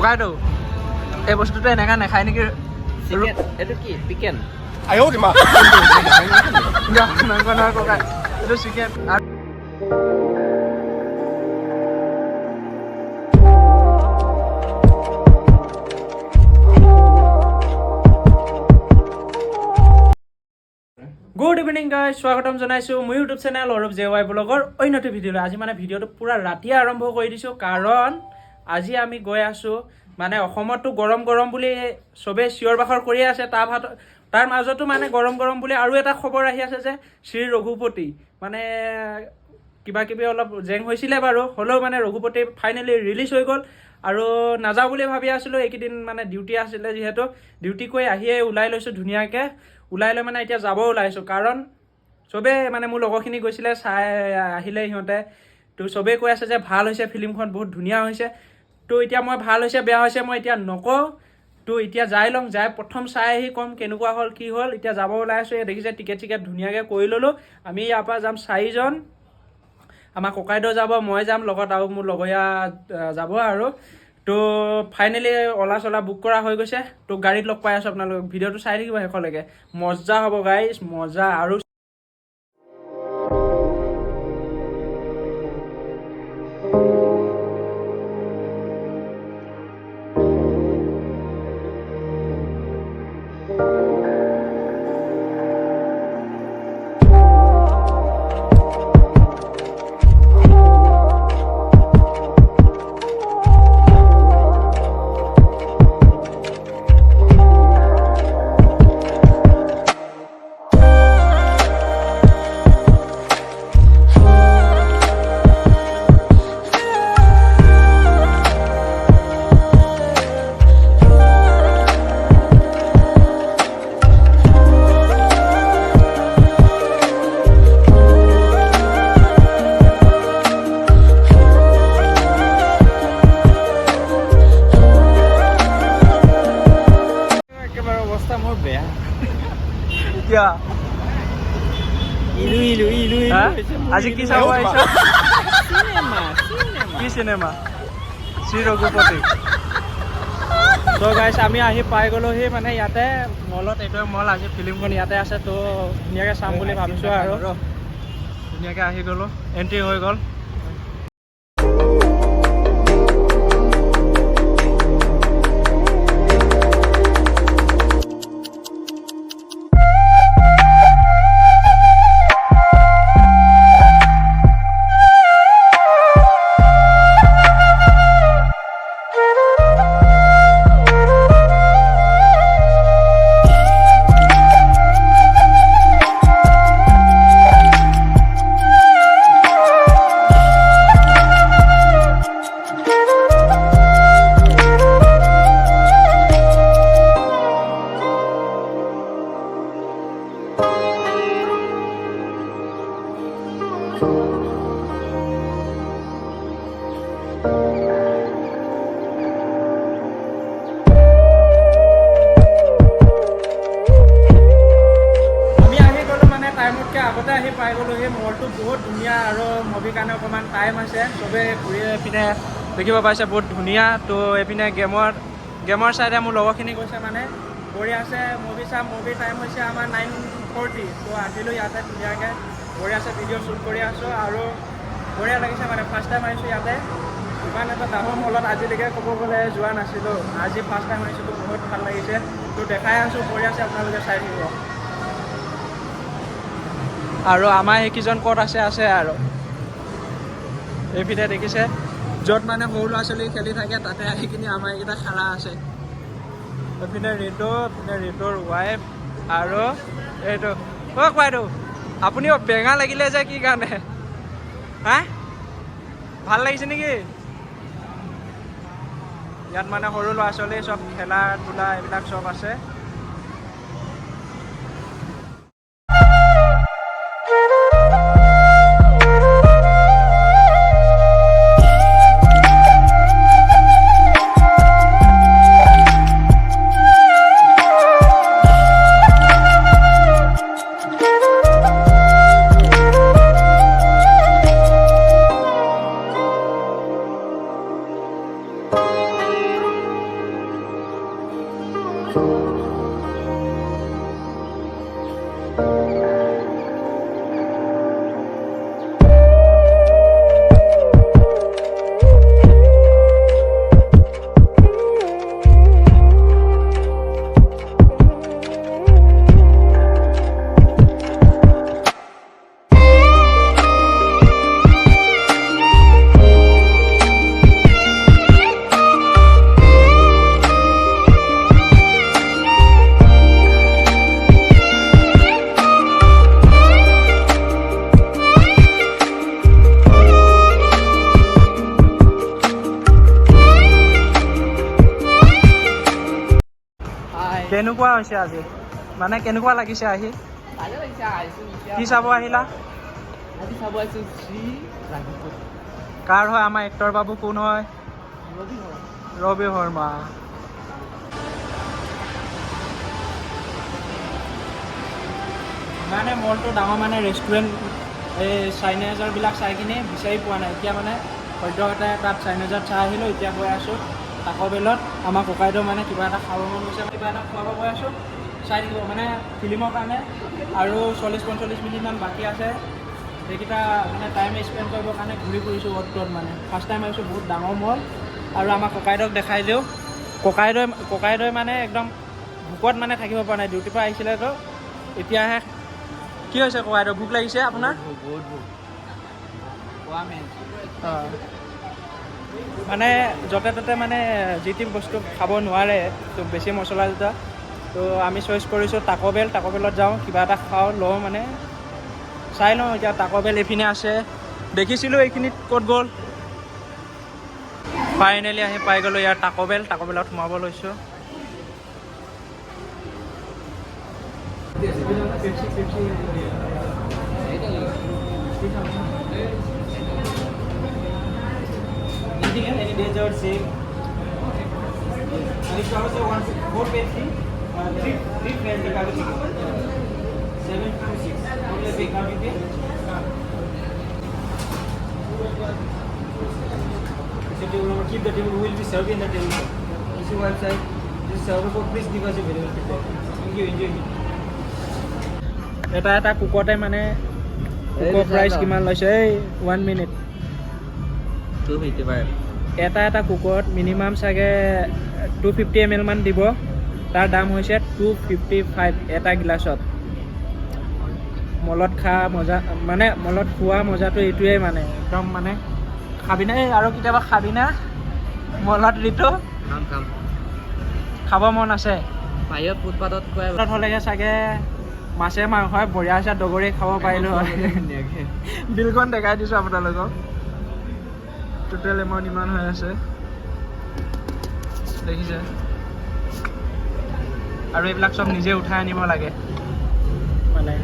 ককাইটো এই বস্তুটো এনেকা নাখায় নেকি? এইটো কি চিকেন? মাংস নহয় ককাই, এইটো চিকেন। গুড ইভিনিং গাইজ, স্বাগতম জনাইছোঁ মোৰ ইউটিউব চেনেল অৰূপ JY ব্লগৰ অন্য এটা ভিডিঅ'লৈ। আজি মানে ভিডিঅ'টো পূৰা ৰাতিয়ে আৰম্ভ কৰি দিছোঁ, কাৰণ আজি আমি গৈ আছোঁ মানে অসমততো গৰম গৰম বুলি চবেই চিঞৰ বাখৰ কৰি আছে, তাৰ মাজতো মানে গৰম গৰম বুলি আৰু এটা খবৰ আহি আছে যে শ্ৰী ৰঘুপতি মানে কিবা কিবি অলপ জেং হৈছিলে বাৰু, হ'লেও মানে ৰঘুপতি ফাইনেলি ৰিলিজ হৈ গ'ল। আৰু নাযাওঁ বুলি ভাবি আছিলোঁ, এইকেইদিন মানে ডিউটি আছিলে, যিহেতু ডিউটি কৰি আহিয়ে ওলাই লৈছোঁ ধুনীয়াকৈ। ওলাই লৈ মানে এতিয়া যাব ওলাইছোঁ, কাৰণ চবেই মানে মোৰ লগৰখিনি গৈছিলে, চাই আহিলে সিহঁতে, তো চবেই কৈ আছে যে ভাল হৈছে ফিল্মখন, বহুত ধুনীয়া হৈছে। তো এতিয়া মই ভাল হৈছে বেয়া হৈছে মই এতিয়া নকওঁ, তো এতিয়া যাই ল'ম, যাই প্ৰথম চাই আহি ক'ম কেনেকুৱা হ'ল কি হ'ল। এতিয়া যাব ওলাই আছোঁ, দেখিছে টিকেট চিকেট ধুনীয়াকৈ কৰি ল'লোঁ। আমি ইয়াৰ পৰা যাম 4জন, আমাৰ ককাইদেউ যাব, মই যাম লগত, আৰু মোৰ লগৰীয়া যাব আৰু। তো ফাইনেলি অলা চলা বুক কৰা হৈ গৈছে, তো গাড়ীত লগ পাই আছোঁ আপোনালোকক। ভিডিঅ'টো চাই থাকিব শেষলৈকে, মজা হ'ব গাইজ, মজা। আৰু আজি কি চাব আহিছা? কি চিনেমা? শ্ৰী ৰঘুপতি। তো গাইছ আমি আহি পাই গ'লোহি মানে ইয়াতে মলত, এইটোৱে মল, আজি ফিল্মখন ইয়াতে আছে, তো ধুনীয়াকৈ চাম বুলি ভাবিছোঁ আৰু ধুনীয়াকৈ আহি গ'লোঁ, এণ্ট্ৰি হৈ গ'ল। আগতে আহি পাই গ'লোঁ। সেই মলটো বহুত ধুনীয়া আৰু মুভিৰ কাৰণে অকণমান টাইম আছে, চবেই ঘূৰি পিনে দেখিব পাইছে বহুত ধুনীয়া। তো এইপিনে গেমৰ চাইডে মোৰ লগৰখিনি গৈছে, মানে কৰি আছে মুভি চাম। মুভিৰ টাইম হৈছে আমাৰ 9:40, তো আহিলোঁ ইয়াতে ধুনীয়াকৈ কৰি আছে, ভিডিঅ' শ্বুট কৰি আছোঁ আৰু বঢ়িয়া লাগিছে। মানে ফাৰ্ষ্ট টাইম আহিছোঁ ইয়াতে, ইমান এটা ডাঙৰ মলত আজিলৈকে ক'ব গ'লে যোৱা নাছিলোঁ, আজি ফাৰ্ষ্ট টাইম আহিছোঁ, তো বহুত ভাল লাগিছে। তো দেখাই আছোঁ, কৰি আছে, আপোনালোকে চাই থাকিব। আৰু আমাৰ এইকেইজন ক'ত আছে আৰু এইপিনে দেখিছে, য'ত মানে সৰু ল'ৰা ছোৱালী খেলি থাকে তাতে আহি কিনি আমাৰ এইকেইটা খেলা আছে। এইপিনে ঋতুৰ ৱাইফ আৰু এইটো বাইদেউ, আপুনিও বেঙা লাগিলে যে কি কাৰণে? হা, ভাল লাগিছে নেকি? ইয়াত মানে সৰু ল'ৰা ছোৱালী চব খেলা ধূলা এইবিলাক চব আছে। কেনেকুৱা হৈছে আজি মানে কেনেকুৱা লাগিছে আহি ভালে লাগিছে আহিছো কি চাব আহিলা আজি চাব আহিছো শ্ৰী ৰাঘৱ কাৰ হয় আমাৰ এক্টৰ বাবু কোন হয় ৰবি শৰ্মা মানে মলটো ডাঙৰ মানে ৰেষ্টুৰেণ্ট এই চাইনাইজাৰবিলাক চাই কিনে বিচাৰি পোৱা নাই এতিয়া মানে সদ্যহতে তাত চাইনাইজাৰ চাই আহিলোঁ এতিয়া গৈ আছোঁ টাকো বেলত আমাৰ ককাইদেউ মানে কিবা এটা খাব মন গৈছে কিবা এটা খুৱাব গৈ আছোঁ চাই থাকিব মানে ফিল্মৰ কাৰণে আৰু 40-45 মিনিটমান বাকী আছে সেইকেইটা মানে টাইম স্পেণ্ড কৰিবৰ কাৰণে ঘূৰি ফুৰিছোঁ অ'ত ত'ত মানে ফাৰ্ষ্ট টাইম আহিছোঁ বহুত ডাঙৰ মল আৰু আমাৰ ককাইদেউক দেখাই দিওঁ ককাইদেউ মানে একদম ভোকত মানে থাকিব পৰা নাই ডিউটিৰ পৰা আহিছিলে তো এতিয়াহে কি হৈছে ককাইদেউ ভোক লাগিছে আপোনাৰ বহুত ভোক খোৱা মেইন অঁ মানে য'তে ত'তে মানে যি টি বস্তু খাব নোৱাৰে তো বেছি মছলাযুক্ত তো আমি চইচ কৰিছোঁ টাকো বেলত যাওঁ কিবা এটা খাওঁ লওঁ মানে চাই লওঁ এতিয়া টাকো বেল এইপিনে আছে দেখিছিলোঁ এইখিনিত ক'ত গ'ল ফাইনেলি আহি পাই গ'লোঁ ইয়াৰ টাকো বেলত সোমাব লৈছোঁ Any dessert, same. And if you also want 4 Pepsi, 3 friends the Kalu chicken. 7 to 6. Only big how you pay? Keep the table. We will be serving the table. You see one side. This server for please give us a very well feedback. Thank you. Enjoy it. এটা কুকতে মানে কুকৰ price কিমান লৈছে এই 1 minute 255 এটা কুকত minimum চাগে 250 ml মান দিব তাৰ দাম হৈছে 255 এটা গিলাচত মলত খোৱা মজাটো এইটোৱেই মানে একদম মানে খাবিনে আৰু কেতিয়াবা খাবিনা মলত ঋতু খাব মন আছে বাহিৰত ফুটপাথত খোৱা হ'লেগে চাগে মাছে মাংসই বঢ়িয়া আছে দগৰি খাব পাৰিলোঁ হয় বিলখন দেখাই দিছোঁ আপোনালোকক টোটেল এমাউণ্ট ইমান হৈ আছে দেখিছে আৰু এইবিলাক চব নিজে উঠাই আনিব লাগে মানে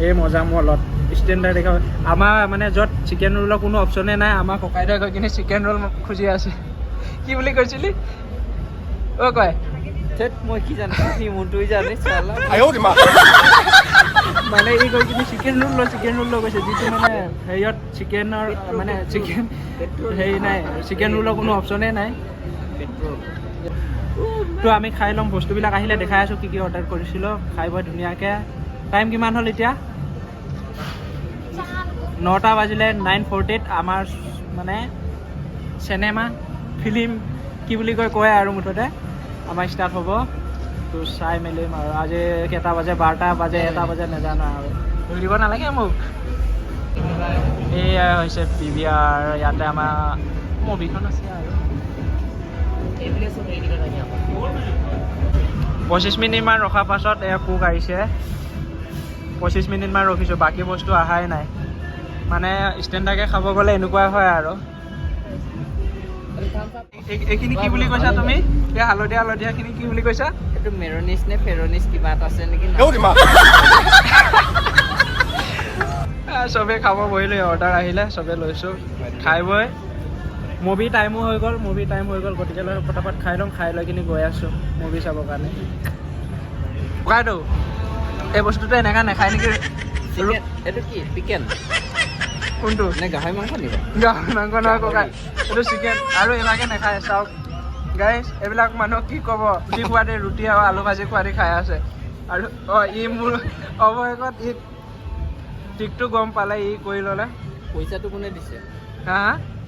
এই মজা মলত ষ্টেণ্ডাৰ্ড দেখা আমাৰ মানে য'ত চিকেন ৰোলৰ কোনো অপশ্যনে নাই আমাৰ ককাইদেউ গৈ কিনে চিকেন ৰোল খুজি আছে কি বুলি কৈছিলি অ' কয় মই কি জানো সি মোৰটোৱে জানে মানে ই গৈ কিনে চিকেন ৰোল লৈ গৈছে যিটো মানে হেৰিয়ত চিকেনৰ মানে চিকেন হেৰি নাই চিকেন ৰোলৰ কোনো অপশ্যনেই নাই তো আমি খাই ল'ম বস্তুবিলাক আহিলে দেখাই আছোঁ কি অৰ্ডাৰ কৰিছিলোঁ খাই বৈ ধুনীয়াকৈ টাইম কিমান হ'ল এতিয়া 9টা বাজিলে 9:48 আমাৰ মানে চিনেমা ফিল্ম কি বুলি কয় আৰু মুঠতে আমাৰ ষ্টাৰ্ট হ'ব তো চাই মেলিম আৰু আজি কেইটা বাজে 12টা বাজে 1টা বাজে নাজানো আৰু ধৰিব নালাগে মোক এয়া হৈছে PVR ইয়াতে আমাৰ মুভিখন আছে আৰু 25 মিনিটমান ৰখাৰ পাছত এয়া কুক আহিছে 25 মিনিটমান ৰখিছোঁ বাকী বস্তু অহাই নাই মানে ষ্টেণ্ডাৰ্ডকৈ খাব গ'লে এনেকুৱা হয় আৰু এইখিনি কি বুলি কৈছা তুমি এই হালধীয়াখিনি কি বুলি কৈছা এইটো মেৰনিছ নে ফেৰনিছ কিবা এটা আছে নেকি চবে খাব বহিলে অৰ্ডাৰ আহিলে চবে লৈছোঁ খাই বৈ মুভি টাইমো হৈ গ'ল গতিকে পটাপট খাই ল'ম খাই লৈ কিনি গৈ আছোঁ মুভি চাবৰ কাৰণে ককাইদেউ এই বস্তুটো এনেকৈ নাখায় নেকি এইটো কি চিকেন কোনটো নে গাহৰি মাংস নিব গাহৰি মাংস নহয় ককাই এইটো চিকেন আৰু এনেকৈ নাখায় চাওক গাইছ এইবিলাক মানুহ কি ক'ব ৰুটি খোৱাতে ৰুটি আৰু আলু ভাজি খোৱাতে খাই আছে আৰু ই মোৰ অৱশেষত ই ঠিকটো গম পালে ই কৰি ল'লে পইচাটো কোনে দিছে হা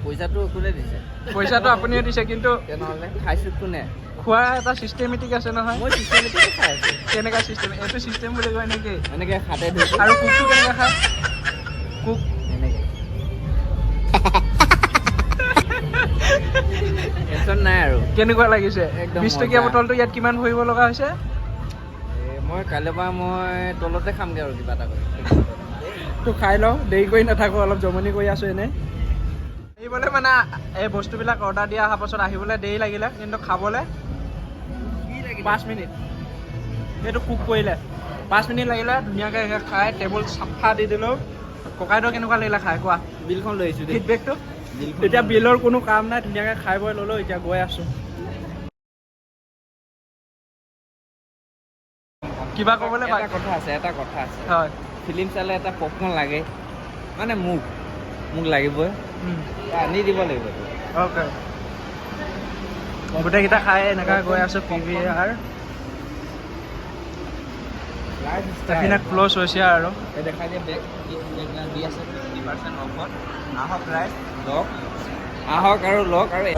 পইচাটো কোনে দিছে পইচাটো আপুনিয়ে দিছে কিন্তু তেনেহ'লে খাইছো কোনে খোৱা এটা চিষ্টেমেটিক আছে নহয় মই চিষ্টেমেটিক খাই আছো কেনেকুৱা চিষ্টেম এইটো চিষ্টেম বুলি কয় নেকি এনেকৈ হাতে ধৰিছো আৰু কুকটো কেনেকুৱা খায় কুক এনেকৈ টেনশ্যন নাই আৰু কেনেকুৱা লাগিছে একদম 20 টকীয়া মজা। বটলটো ইয়াত কিমান ভৰিব লগা হৈছে মই কাইলৈৰ পৰা মই তলতে খামগৈ আৰু কিবা এটা কৰি তো খাই লওঁ দেৰি কৰি নাথাকোঁ অলপ জমনি কৰি আছোঁ এনেই আহিবলৈ মানে এই বস্তুবিলাক অৰ্ডাৰ দিয়া অহাৰ পাছত আহিবলৈ দেৰি লাগিলে কিন্তু খাবলৈ 5 মিনিট এইটো কুক কৰিলে 5 মিনিট লাগিলে ধুনীয়াকৈ খাই টেবুল চাফা দি দিলোঁ ককাইদেউ কেনেকুৱা লাগিলে খাই কোৱা বিলখন লৈ আহিছোঁ দেই ফিডবেকটো এতিয়া বিলৰ কোনো কাম নাই ধুনীয়াকৈ খাই বৈ ল'লোঁ এতিয়া গৈ আছোঁ কিবা ক'বলৈ এটা কথা আছে হয় ফিল্ম চালে এটা পপকৰ্ণ লাগে মানে মোক লাগিবই আনি দিব লাগিব অ'কে গোটেইকেইটা খাই এনেকৈ গৈ আছোঁ PVR এইপিনে ক্ল'জ হৈছে আৰু দেখাই দিয়ে বেগ দি আছে 50% অফত আহক ৰাইজ লওক আহক আৰু লওক আৰু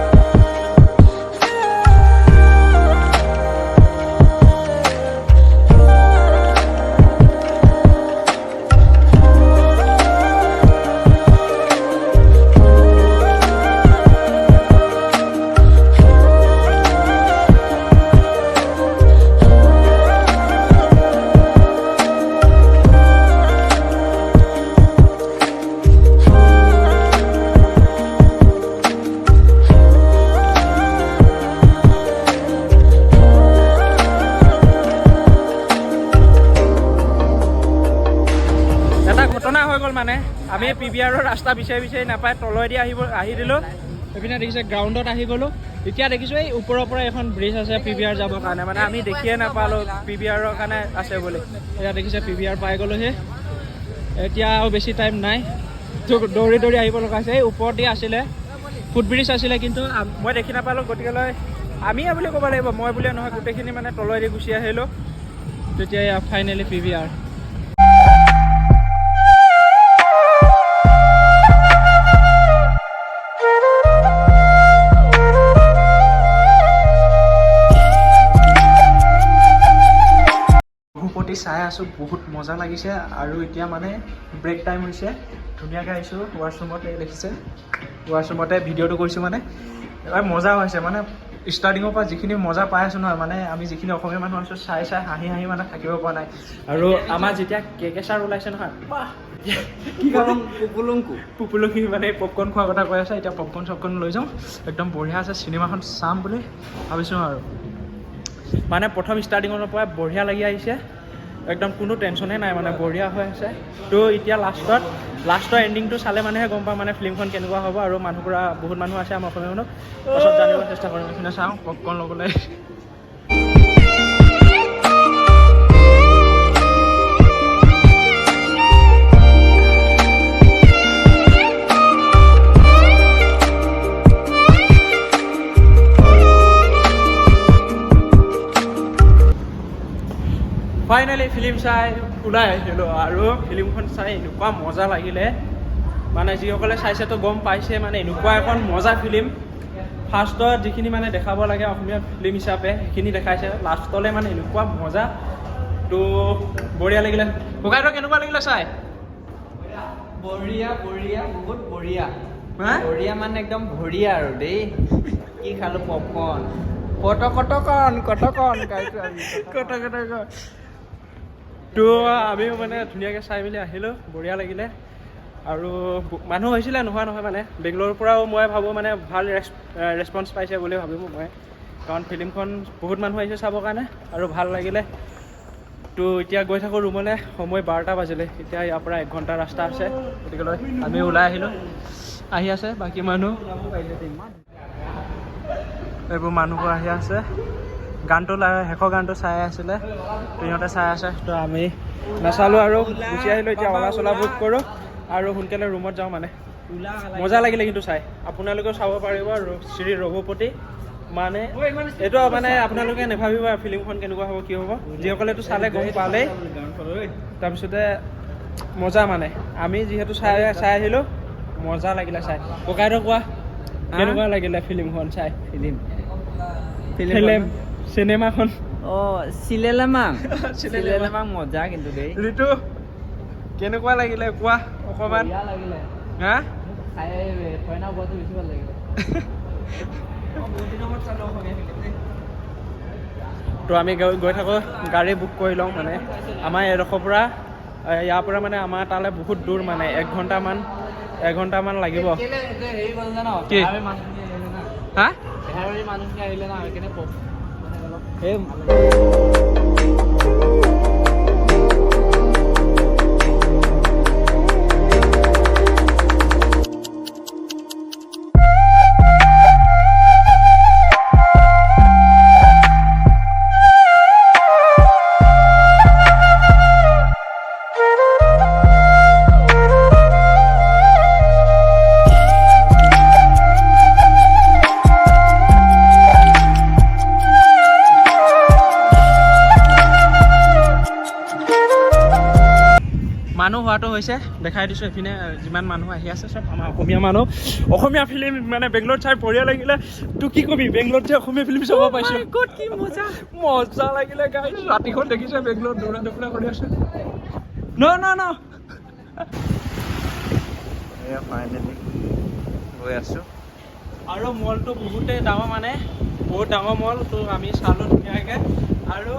মানে আমি PVRৰ ৰাস্তা বিচাৰি নাপাই তলেদি আহি দিলোঁ এইপিনে দেখিছে গ্ৰাউণ্ডত আহি গ'লোঁ এতিয়া দেখিছোঁ এই ওপৰৰ পৰা এখন ব্ৰিজ আছে PVR যাবৰ কাৰণে মানে আমি দেখিয়ে নাপালোঁ PVRৰ কাৰণে আছে বুলি এতিয়া দেখিছে PVR পাই গ'লোহি এতিয়া আৰু বেছি টাইম নাই দৌৰি আহিব লগা হৈছে এই ওপৰতে আছিলে ফুটব্ৰিজ আছিলে কিন্তু মই দেখি নাপালোঁ গতিকেলৈ আমিয়ে বুলি ক'ব লাগিব মই বুলিয়ে নহয় গোটেইখিনি মানে তলেদি গুচি আহিলোঁ তেতিয়া ফাইনেলি PVR চাই আছোঁ বহুত মজা লাগিছে আৰু এতিয়া মানে ব্ৰেক টাইম হৈছে ধুনীয়াকৈ আহিছোঁ ৱাশ্বৰুমত দেখিছে ৱাশ্বৰুমতে ভিডিঅ'টো কৰিছোঁ মানে মজা হৈছে মানে ষ্টাৰ্টিঙৰ পৰা যিখিনি মজা পাই আছোঁ নহয় মানে আমি যিখিনি অসমীয়া মানুহ আছোঁ চাই হাঁহি মানে থাকিব পৰা নাই আৰু আমাৰ যেতিয়া কেকেচাৰ ওলাইছে নহয় কি কাৰণ পুপুলুংকি মানে পপকৰ্ণ খোৱাৰ কথা কৈ আছে এতিয়া পপকৰ্ণ লৈ যাওঁ একদম বঢ়িয়া আছে চিনেমাখন চাম বুলি ভাবিছোঁ আৰু মানে প্ৰথম ষ্টাৰ্টিঙৰ পৰা বঢ়িয়া লাগি আহিছে একদম কোনো টেনশ্যনে নাই মানে বঢ়িয়া হৈ আছে তো এতিয়া লাষ্টৰ এণ্ডিংটো চালে মানুহে গম পায় মানে ফিল্মখন কেনেকুৱা হ'ব আৰু মানুহবোৰা বহুত মানুহ আছে আমাৰ অসমীয়া মানুহ পাছত জানিব চেষ্টা কৰিম এইখিনি চাওঁ পপকৰ্ণ ল'বলৈ ফাইনেলি ফিল্ম চাই ওলাই আহিছিলোঁ আৰু ফিল্মখন চাই এনেকুৱা মজা লাগিলে মানে যিসকলে চাইছেতো গম পাইছে মানে এনেকুৱা এখন মজা ফিল্ম ফাৰ্ষ্টত যিখিনি মানে দেখাব লাগে অসমীয়া ফিল্ম হিচাপে সেইখিনি দেখাইছে লাষ্টলৈ মানে এনেকুৱা মজা তো বঢ়িয়া লাগিলে ককাইদেউ কেনেকুৱা লাগিলে চাই বঢ়িয়া বহুত বঢ়িয়া বঢ়িয়া মানে একদম বঢ়িয়া আৰু দেই কি খালোঁ পপকৰ্ণ কটকন তো আমিও মানে ধুনীয়াকৈ চাই মেলি আহিলোঁ বঢ়িয়া লাগিলে আৰু মানুহ হৈছিলে নহয় মানে বেংগলোৰৰ পৰাও মই ভাবোঁ মানে ভাল ৰেছপন্স পাইছে বুলি ভাবিব মই কাৰণ ফিল্মখন বহুত মানুহ আহিছে চাবৰ কাৰণে আৰু ভাল লাগিলে তো এতিয়া গৈ থাকোঁ ৰুমলৈ সময় 12টা বাজিলে এতিয়া ইয়াৰ পৰা 1 ঘণ্টা ৰাস্তা আছে গতিকেলৈ আমি ওলাই আহিলোঁ আহি আছে বাকী মানুহ এইবোৰ মানুহবোৰ আহি আছে গানটো শেষৰ গানটো চাই আছিলে তো সিহঁতে চাই আছে তো আমি নাচালোঁ আৰু গুচি আহিলোঁ এতিয়া অলা চলা বুক কৰোঁ আৰু সোনকালে ৰুমত যাওঁ মানে মজা লাগিলে কিন্তু চাই আপোনালোকেও চাব পাৰিব শ্ৰী ৰঘুপতি মানে এইটো মানে আপোনালোকে নাভাবিব ফিল্মখন কেনেকুৱা হ'ব কি হ'ব যিসকলেতো চালে গম পালেই তাৰপিছতে মজা মানে আমি যিহেতু চাই আহিলোঁ মজা লাগিলে চাই ককাইদেউ কোৱা কেনেকুৱা লাগিলে ফিল্মখন চাই ফিল্ম চিনেমাখন চিলেলামাং মজা কিন্তু দেই ঋতু কেনেকুৱা লাগিলে কোৱা অকণমান লাগিলে হা চাই ফৰেনাৰ ওপৰতো বেছি ভাল লাগিলে তো আমি গৈ থাকোঁ গাড়ী বুক কৰি লওঁ মানে আমাৰ এডোখৰ পৰা ইয়াৰ পৰা মানে আমাৰ তালৈ বহুত দূৰ মানে এঘণ্টামান লাগিব কি হা মানুহখিনি আহিলে না সেইকাৰণে মানুহ হোৱাটো হৈছে দেখাই দিছোঁ এইপিনে যিমান মানুহ আহি আছে চব আমাৰ অসমীয়া মানুহ অসমীয়া ফিল্ম মানে বেংগলোৰত চাই বঢ়িয়া লাগিলে তো কি কবি বেংগলোৰত যে অসমীয়া ফিল্ম চাব পাইছোঁ কি মজা লাগিলে গাইছ ৰাতিখন দেখিছে বেংগলোৰত দৌৰা দৌৰা কৰি আছে ন ফাইনেলি গৈ আছোঁ আৰু মলটো বহুতেই ডাঙৰ মানে বহুত ডাঙৰ মল তো আমি চালোঁ ধুনীয়াকৈ আৰু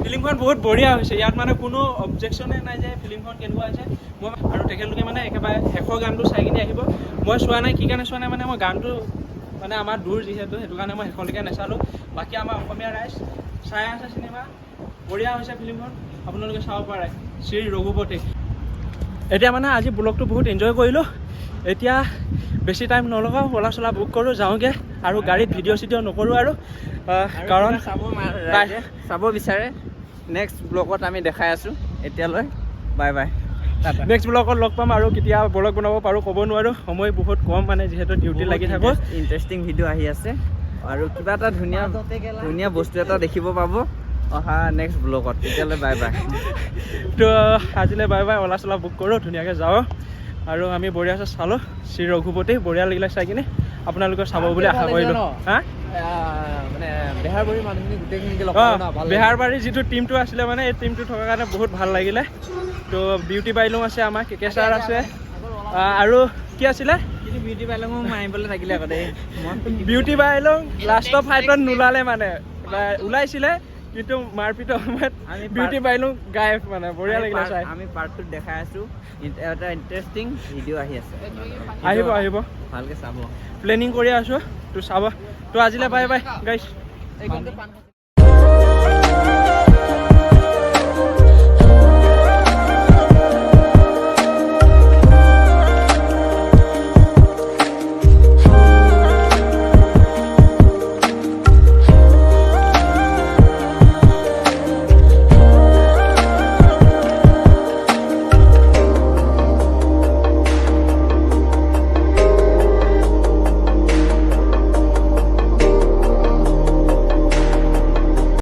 ফিল্মখন বহুত বঢ়িয়া হৈছে ইয়াত মানে কোনো অবজেকশ্যনে নাই যে ফিল্মখন কেনেকুৱা হৈছে মই আৰু তেখেতলোকে মানে একেবাৰে শেষৰ গানটো চাই কিনে আহিব মই চোৱা নাই কি কাৰণে চোৱা নাই মানে মই গানটো মানে আমাৰ দূৰ যিহেতু সেইটো কাৰণে মই শেষলৈকে নাচালোঁ বাকী আমাৰ অসমীয়া ৰাইজ চাই আছে চিনেমা বঢ়িয়া হৈছে ফিল্মখন আপোনালোকে চাব পাৰে শ্ৰী ৰঘুপতি এতিয়া মানে আজি ব্লগটো বহুত এনজয় কৰিলোঁ এতিয়া বেছি টাইম নলগাওঁ ওলা চলা বুক কৰোঁ যাওঁগৈ আৰু গাড়ীত ভিডিঅ' চিডিঅ' নকৰোঁ আৰু কাৰণ চাব বিচাৰে নেক্সট ব্লগত আমি দেখাই আছোঁ এতিয়ালৈ বাই বাই নেক্সট ব্লগত লগ পাম আৰু কেতিয়া ব্লগ বনাব পাৰোঁ ক'ব নোৱাৰোঁ সময় বহুত কম মানে যিহেতু ডিউটি লাগি থাকোঁ ইণ্টাৰেষ্টিং ভিডিঅ' আহি আছে আৰু কিবা এটা ধুনীয়া বস্তু এটা দেখিব পাব অহা নেক্সট ব্লগত তেতিয়ালৈ বাই বাই তো আজিলৈ বাই বাই ওলা চলা বুক কৰোঁ ধুনীয়াকৈ যাওঁ আৰু আমি বঢ়িয়া চালোঁ শ্ৰী ৰঘুপতি বঢ়িয়া লাগিলে চাই কিনে আপোনালোকে চাব বুলি আশা কৰিলোঁ হা মানে বেহাৰবাৰীৰ মানুহখিনি গোটেইখিনিকে লগ বেহাৰবাৰীৰ যিটো টিমটো আছিলে মানে এই টিমটো থকাৰ কাৰণে বহুত ভাল লাগিলে তো বিউটি বাইলুং আছে আমাৰ কে ছাৰ আছে আৰু কি আছিলে বিউটি বাইলুঙো মাৰিবলৈ থাকিলে আকৌ দেই বিউটি বাইলুং লাষ্টৰ ফাইটত নোলালে মানে ওলাইছিলে কিন্তু মাৰপিটৰ সময়ত বিউটি বাইলুং গায়ব মানে বঢ়িয়া লাগিলে চাই আমি পাৰ্টটোত দেখাই আছোঁ এটা ইণ্টাৰেষ্টিং ভিডিঅ' আহি আছে আহিব ভালকৈ চাব প্লেনিং কৰি আছোঁ তো চাব তো আজিলৈ বাই বাই গাইছ